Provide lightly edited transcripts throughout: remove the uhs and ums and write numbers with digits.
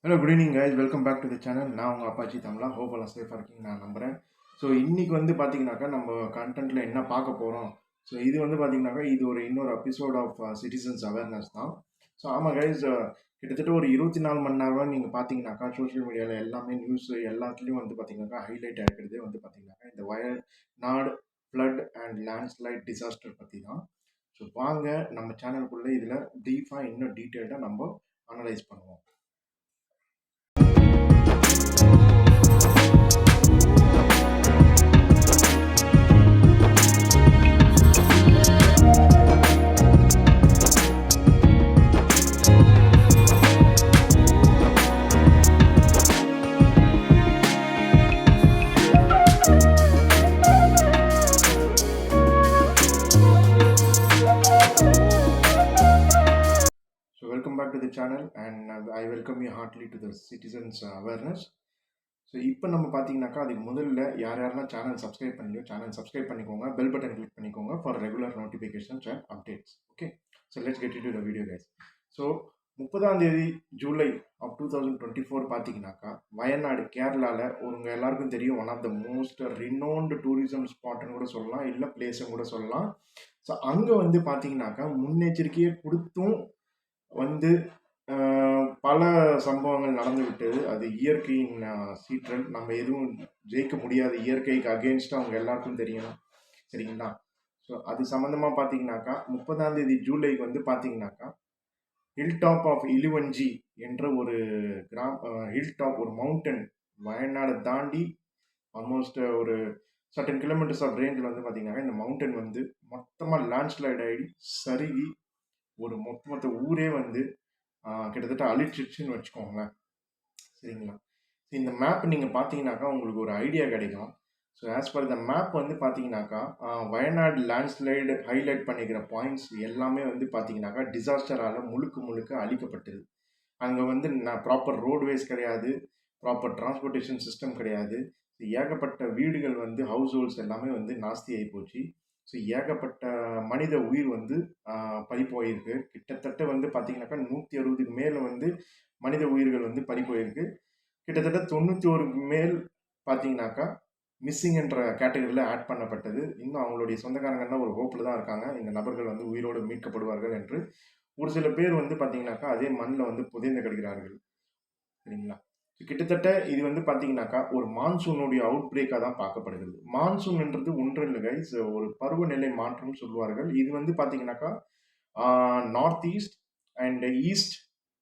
Hello good evening guys, welcome back to the channel. நான் உங்கள் Apache தமிழா. Hope எல்லாம் சேஃபாக இருக்கீங்க நான் நம்புகிறேன். ஸோ இன்றைக்கி வந்து பார்த்தீங்கன்னாக்கா நம்ம கண்டென்ட்டில் என்ன பார்க்க போகிறோம். ஸோ இது வந்து பார்த்தீங்கன்னாக்கா இது இன்னொரு எபிசோட் ஆஃப் சிட்டிசன்ஸ் அவேர்னஸ் தான். ஸோ ஆமாம் கைஸ், கிட்டத்தட்ட ஒரு 24 மணி நேரம் நீங்கள் பார்த்தீங்கன்னாக்கா சோஷியல் மீடியாவில் எல்லாமே நியூஸ் எல்லாத்துலேயும் வந்து பார்த்தீங்கன்னாக்கா ஹைலைட் ஆகிருக்கிறதே வந்து பார்த்தீங்கன்னாக்கா இந்த Wayanad flood and landslide disaster பற்றி தான். ஸோ வாங்க நம்ம சேனலுக்குள்ளே இதில் ப்ரீஃபாக இன்னும் டீட்டெயில்டாக நம்ம அனலைஸ் பண்ணுவோம். Welcome back to the channel and I welcome you heartily to the citizens awareness. So இப்போ நம்ம பார்த்தீங்கன்னாக்கா அதுக்கு முதல்ல யாரெல்லாம் சேனல் சப்ஸ்கிரைப் பண்ணலையோ சேனல் சப்ஸ்கிரைப் பண்ணிக்கோங்க, பெல் பட்டன் கிளிக் பண்ணிக்கோங்க for regular notifications and updates. Okay, so let's get into the video guys. So 30 July of 2024 பார்த்தீங்கன்னாக்கா வயநாடு கேரளாவில் உங்கள் எல்லாருக்கும் தெரியும், one of the most renowned tourism ஸ்பாட்டுன்னு கூட சொல்லலாம், இல்லை பிளேஸுன்னு கூட சொல்லலாம். ஸோ அங்கே வந்து பார்த்தீங்கன்னாக்கா முன்னெச்சரிக்கையை கொடுத்தும் வந்து பல சம்பவங்கள் நடந்து விட்டது. அது இயற்கையின் சீற்றல். நம்ம எதுவும் ஜெயிக்க முடியாது, இயற்கைக்கு அகெயின்ஸ்டாக அவங்க எல்லாருக்கும் தெரியும், சரிங்களா? ஸோ அது சம்மந்தமாக பார்த்தீங்கன்னாக்கா 30 ஜூலைக்கு வந்து பார்த்தீங்கன்னாக்கா ஹில் டாப் ஆஃப் இலுவஞ்சி என்ற ஒரு ஹில் டாப், ஒரு மவுண்டன் வயநாடு தாண்டி ஆல்மோஸ்ட் ஒரு சர்டன் கிலோமீட்டர்ஸ் ஆஃப் ரேஞ்சில் வந்து பார்த்தீங்கன்னா இந்த மவுண்டன் வந்து மொத்தமாக லேண்ட்ஸ்லைட் ஆகி சருகி ஒரு மொத்த ஊரே வந்து கிட்டத்தட்ட அழிச்சிருச்சுன்னு வச்சுக்கோங்களேன், சரிங்களா? இந்த மேப் நீங்கள் பார்த்தீங்கன்னாக்கா உங்களுக்கு ஒரு ஐடியா கிடைக்கும். So as per the map வந்து பார்த்தீங்கன்னாக்கா வயநாடு லேண்ட்ஸ்லைடு ஹைலைட் பண்ணிக்கிற பாயிண்ட்ஸ் எல்லாமே வந்து பார்த்தீங்கன்னாக்கா டிசாஸ்டரால் முழுக்க அழிக்கப்பட்டது. அங்கே வந்து ப்ராப்பர் ரோட்வேஸ் கிடையாது, ப்ராப்பர் டிரான்ஸ்போர்ட்டேஷன் சிஸ்டம் கிடையாது. ஏகப்பட்ட வீடுகள் வந்து ஹவுஸ் ஹோல்ட்ஸ் எல்லாமே வந்து நாஸ்தி ஆகி போச்சு. ஸோ ஏகப்பட்ட மனித உயிர் வந்து பறிப்போயிருக்கு. கிட்டத்தட்ட வந்து பார்த்தீங்கன்னாக்கா 160க்கு மேலே வந்து மனித உயிர்கள் வந்து பறிப்போயிருக்கு. கிட்டத்தட்ட 91 மேல் பார்த்தீங்கன்னாக்கா மிஸ்ஸிங் என்ற கேட்டகரியில் ஆட் பண்ணப்பட்டது. இன்னும் அவங்களுடைய சொந்தக்காரங்கன்னா ஒரு ஹோப்பில் தான் இருக்காங்க, இந்த நபர்கள் வந்து உயிரோடு மீட்கப்படுவார்கள் என்று. ஒரு சில பேர் வந்து பார்த்தீங்கன்னாக்கா அதே மண்ணில் வந்து புதைந்து கிடக்கிறார்கள், சரிங்களா? கிட்டத்தட்ட இது வந்து பார்த்தீங்கன்னாக்கா ஒரு மான்சூனுடைய அவுட் பிரேக்காக தான் பார்க்கப்படுகிறது. மான்சூன் என்றது ஒன்றும் இல்லை கைஸ், ஒரு பருவநிலை மாற்றம் சொல்வார்கள். இது வந்து பார்த்தீங்கன்னாக்கா நார்த் ஈஸ்ட் அண்ட் ஈஸ்ட்,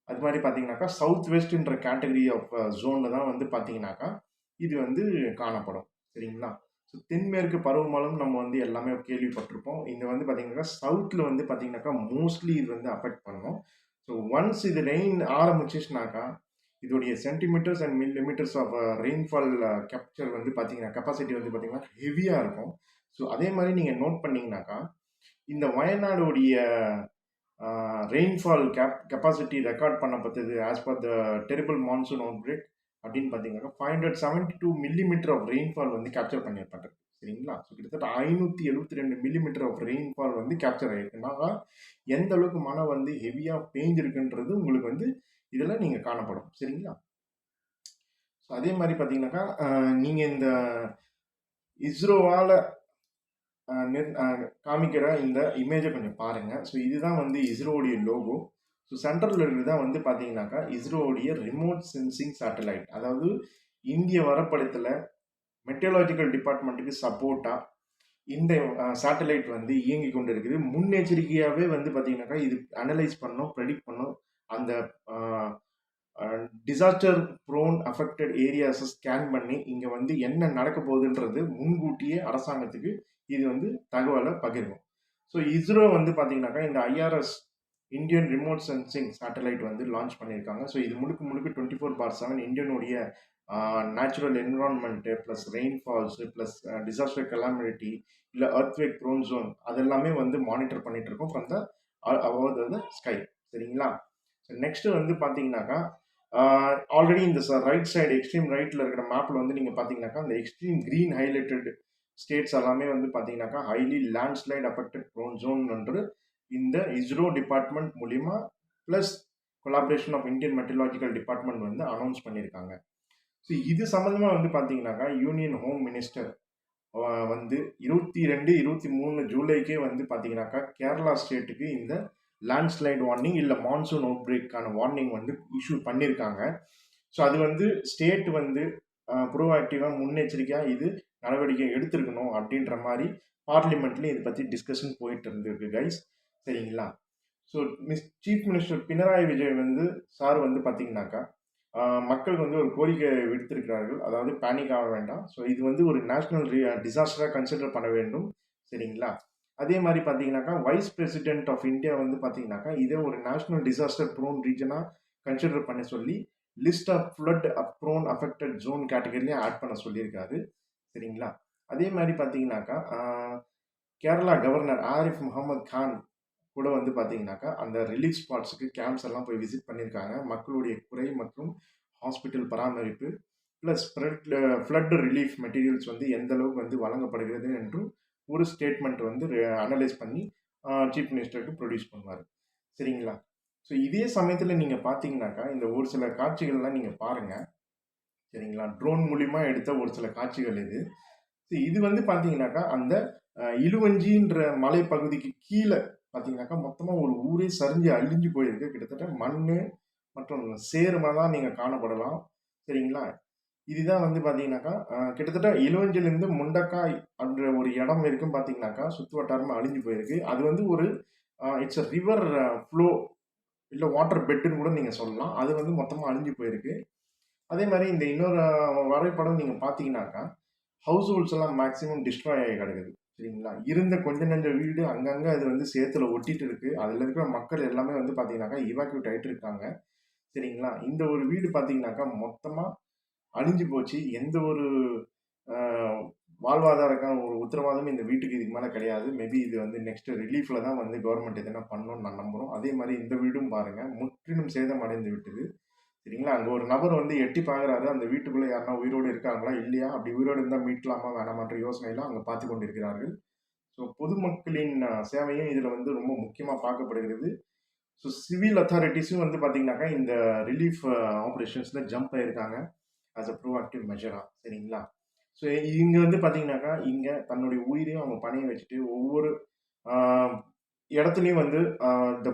அது மாதிரி பார்த்தீங்கன்னாக்கா சவுத் வெஸ்ட்ன்ற கேட்டகரி ஆஃப் ஜோனில் தான் வந்து பார்த்தீங்கன்னாக்கா இது வந்து காணப்படும், சரிங்களா? ஸோ தென்மேற்கு பருவமழைன்னு நம்ம வந்து எல்லாமே கேள்விப்பட்டிருப்போம். இது வந்து பார்த்தீங்கன்னாக்கா சவுத்தில் வந்து பார்த்தீங்கன்னாக்கா மோஸ்ட்லி இது வந்து அஃபெக்ட் பண்ணும். ஸோ ஒன்ஸ் இது ரெயின் ஆரம்பிச்சிச்சுனாக்கா இதோடைய centimetres and millimetres of rainfall capture வந்து பார்த்தீங்கன்னா கெப்பாசிட்டி வந்து பார்த்தீங்கன்னா ஹெவியாக இருக்கும். ஸோ அதே மாதிரி நீங்கள் நோட் பண்ணிங்கனாக்கா இந்த வயநாடுடைய ரெயின்ஃபால் கெப்பாசிட்டி ரெக்கார்ட் பண்ணப்பட்டது as per the terrible monsoon out break அப்படின்னு பார்த்தீங்கன்னாக்கா 572 மில்லிமீட்டர் ஆஃப் ரெயின்ஃபால் வந்து கேப்சர் பண்ணியிருப்பாங்க, சரிங்களா? ஸோ கிட்டத்தட்ட 572 மில்லிமீட்டர் ஆஃப் ரெயின்ஃபால் வந்து கேப்சர் ஆகிருக்குனாக்கா எந்த அளவுக்கு மழை வந்து ஹெவியாக பெய்ஞ்சிருக்குன்றது உங்களுக்கு வந்து இதில் நீங்கள் காணப்படும், சரிங்களா? ஸோ அதே மாதிரி பார்த்தீங்கன்னாக்கா நீங்கள் இந்த இஸ்ரோவால் காமிக்கிற இந்த இமேஜை கொஞ்சம் பாருங்கள். ஸோ இதுதான் வந்து இஸ்ரோவுடைய லோகோ. ஸோ சென்ட்ரலில் இருக்கிறது தான் வந்து பார்த்தீங்கன்னாக்கா இஸ்ரோவுடைய ரிமோட் சென்சிங் சேட்டலைட். அதாவது இந்திய வரப்படத்தில் மெட்ரோலாஜிக்கல் டிபார்ட்மெண்ட்டுக்கு சப்போர்ட்டாக இந்த சேட்டலைட் வந்து இயங்கி கொண்டு இருக்குது. முன்னெச்சரிக்கையாகவே வந்து பார்த்தீங்கன்னாக்கா இது அனலைஸ் பண்ணோம், ப்ரெடிக்ட் பண்ணோம், அந்த டிசாஸ்டர் ப்ரோன் அஃபெக்டட் ஏரியாஸை ஸ்கேன் பண்ணி இங்கே வந்து என்ன நடக்க போகுதுன்றது முன்கூட்டியே அரசாங்கத்துக்கு இது வந்து தகவலை பகிர்வும். ஸோ இஸ்ரோ வந்து பார்த்தீங்கன்னாக்கா இந்த IRS Indian remote sensing satellite வந்து லான்ச் பண்ணியிருக்காங்க. ஸோ இது முழுக்க 24/7 இந்தியனுடைய natural environment plus rainfalls plus disaster calamity இல்லை அர்த்வேக் ப்ரோன் ஜோன் அதெல்லாமே வந்து மானிட்டர் பண்ணிட்டு இருக்கோம் from the above the sky, சரிங்களா? ஸோ நெக்ஸ்ட்டு வந்து பார்த்தீங்கன்னாக்கா ஆல்ரெடி இந்த ரைட் சைடு எக்ஸ்ட்ரீம் ரைட்டில் இருக்கிற மேப்பில் வந்து நீங்கள் பார்த்தீங்கன்னாக்கா இந்த எக்ஸ்ட்ரீம் க்ரீன் ஹைலைட்டட் ஸ்டேட்ஸ் எல்லாமே வந்து பார்த்தீங்கன்னாக்கா highly landslide affected prone zone என்று இந்த இஸ்ரோ டிபார்ட்மெண்ட் மூலிமா plus collaboration of Indian meteorological department வந்து அனௌன்ஸ் பண்ணியிருக்காங்க. ஸோ இது சம்மந்தமாக வந்து பார்த்தீங்கன்னாக்கா யூனியன் ஹோம் மினிஸ்டர் வந்து 22, 23 ஜூலைக்கே வந்து பார்த்தீங்கன்னாக்கா கேரளா ஸ்டேட்டுக்கு இந்த லேண்ட்ஸ்லைட் வார்னிங் இல்லை மான்சூன் அவுட் பிரேக்கான வார்னிங் வந்து இஷ்யூ பண்ணியிருக்காங்க. ஸோ அது வந்து ஸ்டேட் வந்து ப்ரோஆக்டிவாக முன்னெச்சரிக்கையாக இது நடவடிக்கை எடுத்திருக்கணும் அப்படின்ற மாதிரி பார்லிமெண்ட்லேயும் இதை பற்றி டிஸ்கஷன் போயிட்டு இருந்திருக்கு கைஸ். சரிங்களா? So chief minister Pinarayi Vijay வந்து சார் வந்து பார்த்தீங்கன்னாக்கா மக்களுக்கு வந்து ஒரு கோரிக்கை விடுத்திருக்கிறார்கள். அதாவது பேனிக் ஆக வேண்டாம். ஸோ இது வந்து ஒரு நேஷனல் டிசாஸ்டராக கன்சிடர் பண்ண வேண்டும். சரிங்களா? அதே மாதிரி பார்த்தீங்கன்னாக்கா வைஸ் பிரசிடென்ட் ஆஃப் இந்தியா வந்து பார்த்தீங்கன்னாக்கா இதே ஒரு நேஷனல் டிசாஸ்டர் ப்ரோன் ரீஜனாக கன்சிடர் பண்ண சொல்லி list of flood prone affected zone கேட்டகரிலையும் ஆட் பண்ண சொல்லியிருக்காரு. சரிங்களா? அதே மாதிரி பார்த்தீங்கன்னாக்கா கேரளா கவர்னர் ஆரிஃப் முகமது கான் கூட வந்து பார்த்தீங்கன்னாக்கா அந்த ரிலீஃப் ஸ்பாட்ஸுக்கு கேம்ப்ஸ் எல்லாம் போய் விசிட் பண்ணியிருக்காங்க. மக்களுடைய குறை மற்றும் ஹாஸ்பிட்டல் பராமரிப்பு ப்ளஸ் ஃப்ளட் ரிலீஃப் மெட்டீரியல்ஸ் வந்து எந்த அளவுக்கு வந்து வழங்கப்படுகிறது என்றும் ஒரு ஸ்டேட்மெண்ட் வந்து அனலைஸ் பண்ணி சீஃப் மினிஸ்டருக்கு ப்ரொடியூஸ் பண்ணுவார். சரிங்களா? ஸோ இதே சமயத்தில் நீங்கள் பார்த்தீங்கன்னாக்கா இந்த ஒரு சில காட்சிகள்லாம் நீங்கள் பாருங்கள். சரிங்களா? ட்ரோன் மூலிமா எடுத்த ஒரு சில காட்சிகள் இது. ஸோ இது வந்து பார்த்தீங்கன்னாக்கா அந்த இலுவஞ்சின்ற மலைப்பகுதிக்கு கீழே பார்த்தீங்கன்னாக்கா மொத்தமாக ஒரு ஊரே சரிஞ்சு அழிஞ்சு போயிருக்கு. கிட்டத்தட்ட மண் மற்றும் சேருமா தான் நீங்கள் காணப்படலாம். சரிங்களா? இதுதான் வந்து பார்த்தீங்கன்னாக்கா கிட்டத்தட்ட இலுவஞ்சிலேருந்து முண்டக்காய் அப்படின்ற ஒரு இடம் வரைக்கும் பார்த்தீங்கன்னாக்கா சுற்று வட்டாரமாக அழிஞ்சு போயிருக்கு. அது வந்து ஒரு இட்ஸ் அ ரிவர் ஃப்ளோ இல்லை வாட்டர் பெட்டுன்னு கூட நீங்கள் சொல்லலாம். அது வந்து மொத்தமாக அழிஞ்சு போயிருக்கு. அதே மாதிரி இந்த இன்னொரு வரைபடம் நீங்கள் பார்த்தீங்கன்னாக்கா ஹவுஸ் ஹோல்ட்ஸ் எல்லாம் மேக்ஸிமம் டிஸ்ட்ராய் ஆகி கிடக்குது. சரிங்களா? இருந்த கொஞ்ச நெஞ்ச வீடு அங்கங்கே அது வந்து சேத்துல ஒட்டிட்டு இருக்கு. அதில் இருக்கிற மக்கள் எல்லாமே வந்து பார்த்தீங்கன்னாக்கா இவாக்யூட் ஆகிட்டு இருக்காங்க. சரிங்களா? இந்த ஒரு வீடு பார்த்தீங்கன்னாக்கா மொத்தமாக அழிஞ்சு போச்சு. எந்த ஒரு வாழ்வாதாரக்கான ஒரு உத்தரவாதமும் இந்த வீட்டுக்கு இதுக்கு மேலே கிடையாது. மேபி இது வந்து நெக்ஸ்ட் ரிலீஃபில் தான் வந்து கவர்மெண்ட் எதனா பண்ணணும்னு நான் நம்புகிறோம். அதே மாதிரி இந்த வீடும் பாருங்கள் முற்றிலும் சேதம் அடைந்து விட்டது. சரிங்களா? அங்கே ஒரு நபர் வந்து எட்டி பார்க்குறாரு, அந்த வீட்டுக்குள்ளே யாருன்னா உயிரோடு இருக்காங்களா இல்லையா, அப்படி உயிரோடு இருந்தால் மீட்கலாமா வேணாமான்ற யோசனையெல்லாம் அங்கே பார்த்து கொண்டு இருக்கிறார்கள். ஸோ பொதுமக்களின் சேவையும் இதில் வந்து ரொம்ப முக்கியமாக பார்க்கப்படுகிறது. ஸோ சிவில் அத்தாரிட்டிஸும் வந்து பார்த்தீங்கன்னாக்கா இந்த ரிலீஃப் ஆப்ரேஷன்ஸில் ஜம்ப் ஆகிருக்காங்க ஆஸ் அ ப்ரோஆக்டிவ் மெஷராக. சரிங்களா? ஸோ இங்கே வந்து பார்த்தீங்கன்னாக்கா இங்கே தன்னுடைய உயிரையும் அவங்க பணைய வச்சுட்டு ஒவ்வொரு இடத்துலையும் வந்து இந்த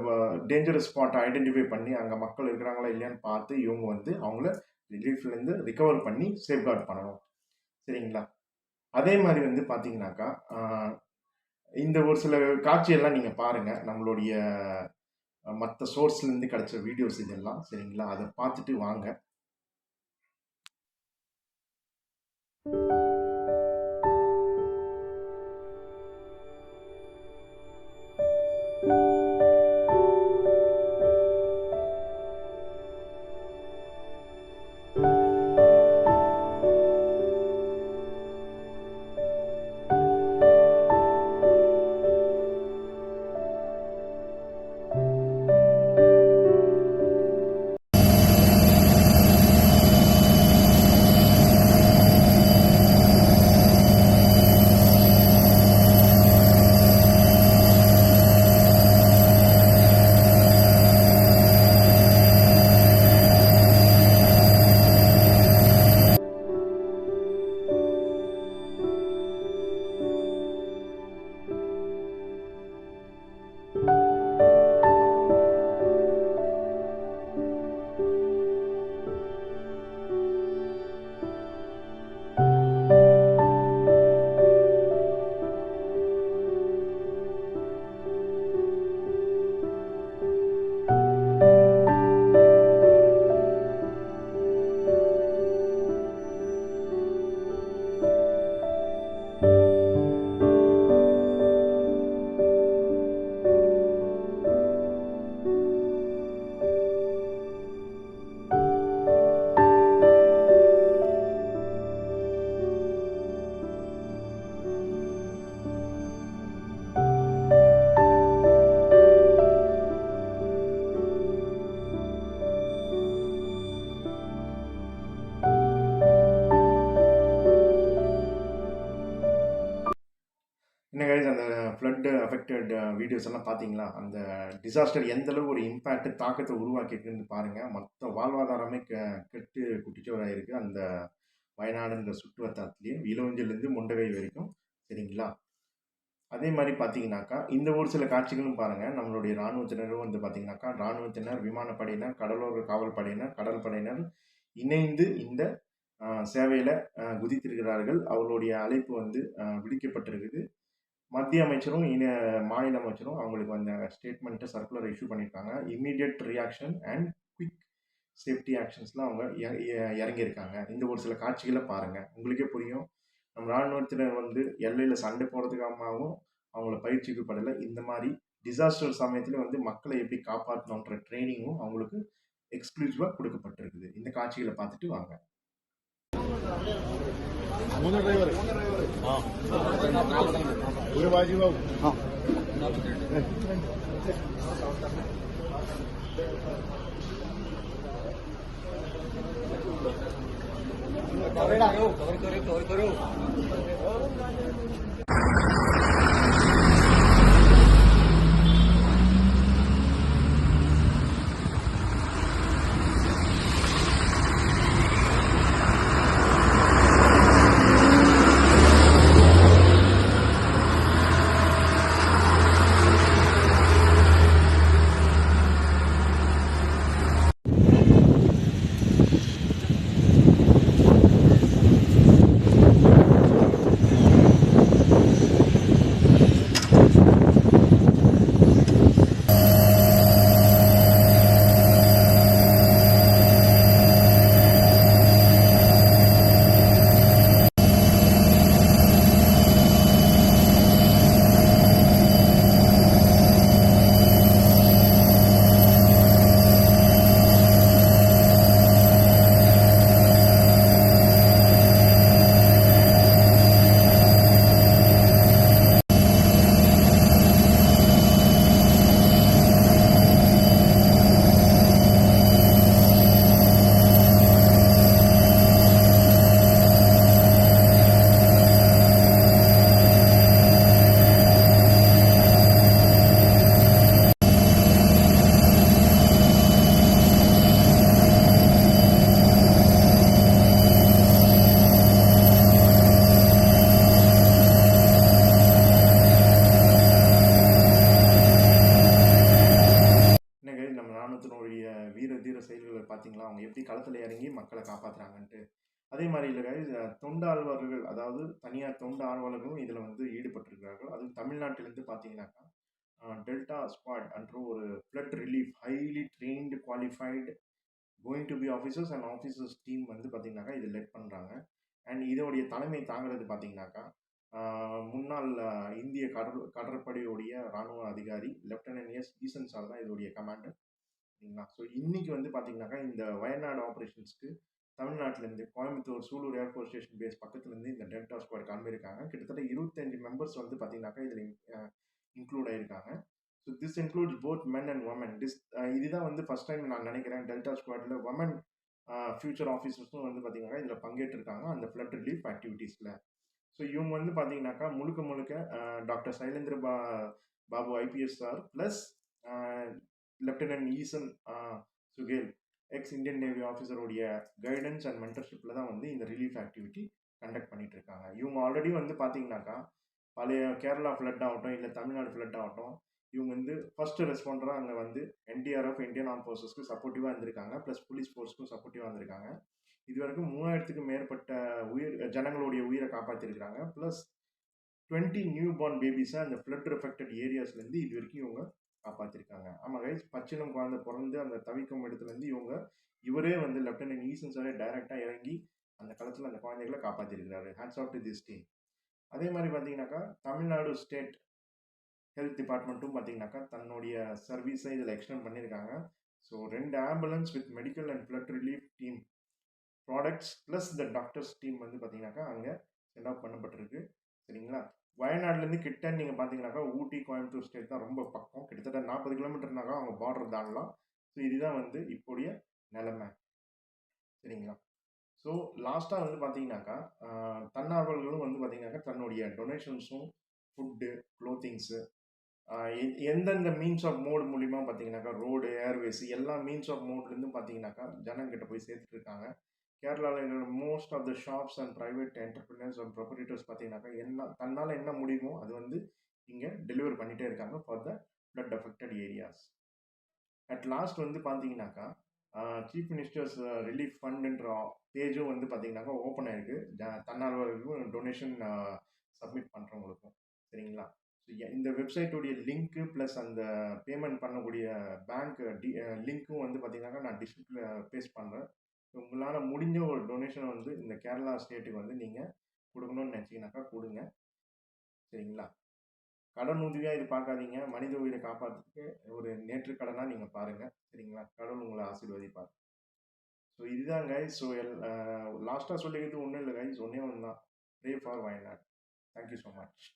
டேஞ்சரஸ் ஸ்பாட்டை ஐடென்டிஃபை பண்ணி அங்கே மக்கள் இருக்கிறாங்களா இல்லையான்னு பார்த்து இவங்க வந்து அவங்கள ரிலீஃப்லேருந்து ரிகவர் பண்ணி சேஃப்கார்ட் பண்ணணும். சரிங்களா? அதே மாதிரி வந்து பார்த்தீங்கன்னாக்கா இந்த ஒரு சில காட்சியெல்லாம் நீங்கள் பாருங்கள். நம்மளுடைய மற்ற சோர்ஸ்லேருந்து கிடைச்ச வீடியோஸ் இதெல்லாம். சரிங்களா? அதை பார்த்துட்டு வாங்க. அஃபெக்டட் வீடியோஸ் எல்லாம் பார்த்தீங்களா? அந்த டிசாஸ்டர் எந்த அளவு ஒரு இம்பேக்ட் தாக்கத்தை உருவாக்கியிருக்குன்னு பாருங்க. மொத்த வாழ்வாதாரமே கெட்டு குட்டிச்சுவராயிருக்கு. அந்த வயநாடுன்ற சுற்று வட்டாரத்திலேயே இலவஞ்சிலேருந்து முண்டகை வரைக்கும். சரிங்களா? அதே மாரி பார்த்தீங்கன்னாக்கா, இந்த ஒரு சில காட்சிகளும் பாருங்க. நம்மளுடைய ராணுவத்தினரும் வந்து பார்த்தீங்கன்னாக்கா, ராணுவத்தினர், விமானப்படையினர், கடலோர காவல் படையினர், கடல் படையினர் இணைந்து இந்த சேவையில குதித்திருக்கிறார்கள். அவர்களுடைய அழைப்பு வந்து விடுக்கப்பட்டிருக்குது. மத்திய அமைச்சரும், மாநில அமைச்சரும் அவங்களுக்கு அந்த ஸ்டேட்மெண்ட் சர்க்குலர் இஷ்யூ பண்ணியிருக்காங்க. Immediate reaction and quick safety ஆக்ஷன்ஸ்லாம் அவங்க இறங்கியிருக்காங்க. இந்த ஒரு சில காட்சிகள பாருங்க. உங்களுக்கே புரியும். நம்ம ராணுவத்தினர் வந்து எல்லையில சண்டை போடுறதுக்காகவும் அவங்கள பயிற்சிக்கப்படல. இந்த மாரி டிசாஸ்டர் சமயத்துல வந்து மக்களை எப்படி காப்பாத்தணுன்ற ட்ரெய்னிங்கும் அவங்களுக்கு எக்ஸ்க்ளூசிவா குடுக்கப்பட்டிருக்குது. இந்த காட்சிகள பார்த்துட்டு வாங்க. ഒരു വാജിബാവും കവർ കരോ வீர தீர செயல்களை பார்த்தீங்களா? அவங்க எப்படி களத்துல இறங்கி மக்களை காப்பாத்துறாங்கன்ட்டு. அதே மாதிரி இல்ல கைஸ், தொண்டு ஆழ்வார்கள், அதாவது தனியார் தொண்டு ஆர்வலர்களும் இதுல வந்து ஈடுபட்டிருக்கிறார்கள். அதுவும் தமிழ்நாட்டிலிருந்து பார்த்தீங்கன்னாக்கா, டெல்டா ஸ்குவாட் என்ற ஒரு flood relief highly trained qualified going to be officers and officers team வந்து பார்த்தீங்கன்னாக்கா இது லெட் பண்ணுறாங்க. அண்ட் இதோடைய தலைமை தாங்கிறது பார்த்தீங்கன்னாக்கா, முன்னாள் இந்திய கடற்படையுடைய ராணுவ அதிகாரி லெப்டினன்ட் ஈசன் சார் தான் இதோடைய கமாண்டர். சரிங்களா? ஸோ இன்னைக்கு வந்து பார்த்தீங்கன்னாக்கா, இந்த வயநாடு ஆப்ரேஷன்ஸ்க்கு தமிழ்நாட்டிலேருந்து Coimbatore Sulur air force station base பக்கத்துலேருந்து இந்த டெல்டா ஸ்குவாட் கிளம்பியிருக்காங்க. கிட்டத்தட்ட 25 மெம்பர்ஸ் வந்து பார்த்தீங்கன்னாக்கா இதில் இன்க்ளூட் ஆயிருக்காங்க. So this includes both men and women. இதுதான் வந்து ஃபர்ஸ்ட் டைம் நான் நினைக்கிறேன் டெல்டா ஸ்குவாட்ல உமன் ஃபியூச்சர் ஆஃபீஸர்ஸும் வந்து பார்த்தீங்கன்னா இதில் பங்கேற்றிருக்காங்க அந்த ஃப்ளட் ரிலீஃப் ஆக்டிவிட்டீஸில். ஸோ இவங்க வந்து பார்த்தீங்கன்னாக்கா முழுக்க முழுக்க doctor Sylendra Babu IPS sir plus lieutenant Esan Suhail ex Indian navy ஆஃபீஸருடைய கைடன்ஸ் அண்ட் மென்டர்ஷிப்பில் தான் வந்து இந்த ரிலீஃப் ஆக்டிவிட்டி கண்டக்ட் பண்ணிட்டு இருக்காங்க. இவங்க ஆல்ரெடி வந்து பார்த்தீங்கன்னாக்கா பழைய கேரளா ஃப்ளட் ஆகட்டும், இல்லை தமிழ்நாடு ஃப்ளட் ஆகட்டும், இவங்க வந்து ஃபர்ஸ்ட் ரெஸ்பாண்டராக அங்கே வந்து என்டிஆர்எஃப் இந்தியன் ஆர்ம் ஃபோர்ஸஸ்க்கு சப்போர்ட்டிவாக இருந்திருக்காங்க, ப்ளஸ் போலீஸ் ஃபோர்ஸ்க்கும் சப்போர்ட்டிவாக இருந்திருக்காங்க. இது வரைக்கும் 3000க்கும் மேற்பட்ட ஜனங்களுடைய உயிரை காப்பாற்றிருக்கிறாங்க. ப்ளஸ் 20 நியூ பார்ன் பேபிஸை அந்த ஃப்ளட் எஃபெக்டட் ஏரியாஸ்லேருந்து இது வரைக்கும் இவங்க காப்பாற்றிருக்காங்க. ஆமாம் கைஸ், பச்சிளம் குழந்தை பிறந்து அந்த தவிக்கும் இடத்துலேருந்து இவரே வந்து லெப்டினன்ட் ஈசன் சாரே டைரெக்டாக இறங்கி அந்த களத்தில் அந்த குழந்தைகளை காப்பாற்றிருக்கிறாரு. Hats off to this team. அதே மாதிரி பார்த்தீங்கன்னாக்கா தமிழ்நாடு ஸ்டேட் ஹெல்த் டிபார்ட்மெண்ட்டும் பார்த்தீங்கன்னாக்கா தன்னுடைய சர்வீஸை இதில் எக்ஸ்டெண்ட் பண்ணியிருக்காங்க. So 2 ambulance with medical and flood relief team products plus the doctors team வந்து பார்த்தீங்கன்னாக்கா அங்கே சென்ட் ஆஃப் பண்ணப்பட்டிருக்கு. சரிங்களா? வயநாடுலேருந்து கிட்ட நீங்கள் பார்த்தீங்கன்னாக்கா ஊட்டி கோயம்புத்தூர் ஸ்டேட் தான் ரொம்ப பக்கம். கிட்டத்தட்ட 40 கிலோமீட்டர்னாக்கா அவங்க பார்டர் தாண்டலாம். ஸோ இதுதான் வந்து இப்போடைய நிலைமை. சரிங்களா? ஸோ லாஸ்ட்டாக வந்து பார்த்தீங்கன்னாக்கா தன்னார்வலர்களும் வந்து பார்த்தீங்கன்னாக்கா தன்னுடைய டொனேஷன்ஸும் ஃபுட்டு, க்ளோத்திங்ஸு எந்தெந்த மீன்ஸ் ஆஃப் மோட் மூலியமா பார்த்தீங்கன்னாக்கா, ரோடு, ஏர்வேஸ் எல்லா மீன்ஸ் ஆஃப் மோட்லேருந்தும் பார்த்தீங்கன்னாக்கா, ஜனங்கிட்ட போய் சேர்த்துட்டு இருக்காங்க. கேரளால இருக்கிற most of the shops and private entrepreneurs and proprietors பார்த்தீங்கன்னாக்கா, தன்னால என்ன முடியுமோ அது வந்து இங்க டெலிவர் பண்ணிட்டே இருக்காங்க for the flood affected areas. At last வந்து பார்த்தீங்கன்னாக்கா, சீஃப் மினிஸ்டர்ஸ் ரிலீஃப் ஃபண்டுன்ற பேஜும் வந்து பார்த்தீங்கன்னாக்கா ஓப்பன் ஆயிருக்கு. தன்னார்வலர்களுக்கும் டொனேஷன் சப்மிட் பண்ணுறவங்களுக்கும். சரிங்களா? ஸோ இந்த வெப்சைட்டுடைய லிங்க்கு ப்ளஸ் அந்த பேமெண்ட் பண்ணக்கூடிய பேங்க் லிங்க்கும் வந்து பார்த்தீங்கன்னாக்கா நான் டிஸ்கிரிப்ஷனில் பேஸ்ட் பண்ணுறேன். உங்களால் முடிஞ்ச ஒரு டொனேஷனை வந்து இந்த கேரளா ஸ்டேட்டுக்கு வந்து நீங்கள் கொடுக்கணும்னு நினச்சிங்கனாக்கா கொடுங்க. சரிங்களா? கடன் உதவியாக இது பார்க்காதீங்க. மனித உயிரை காப்பாற்றுறதுக்கு ஒரு நேற்று கடனாக நீங்கள் பாருங்கள். சரிங்களா? கடவுள் உங்களை ஆசீர்வதிப்பார். ஸோ இதுதான் கைஸ். ஸோ லாஸ்ட்டாக சொல்லிக்கிறது ஒன்றும் இல்லை கைஸ், ஒன்றே ஒன்று தான். Pray for Wayanad. Thank you so much.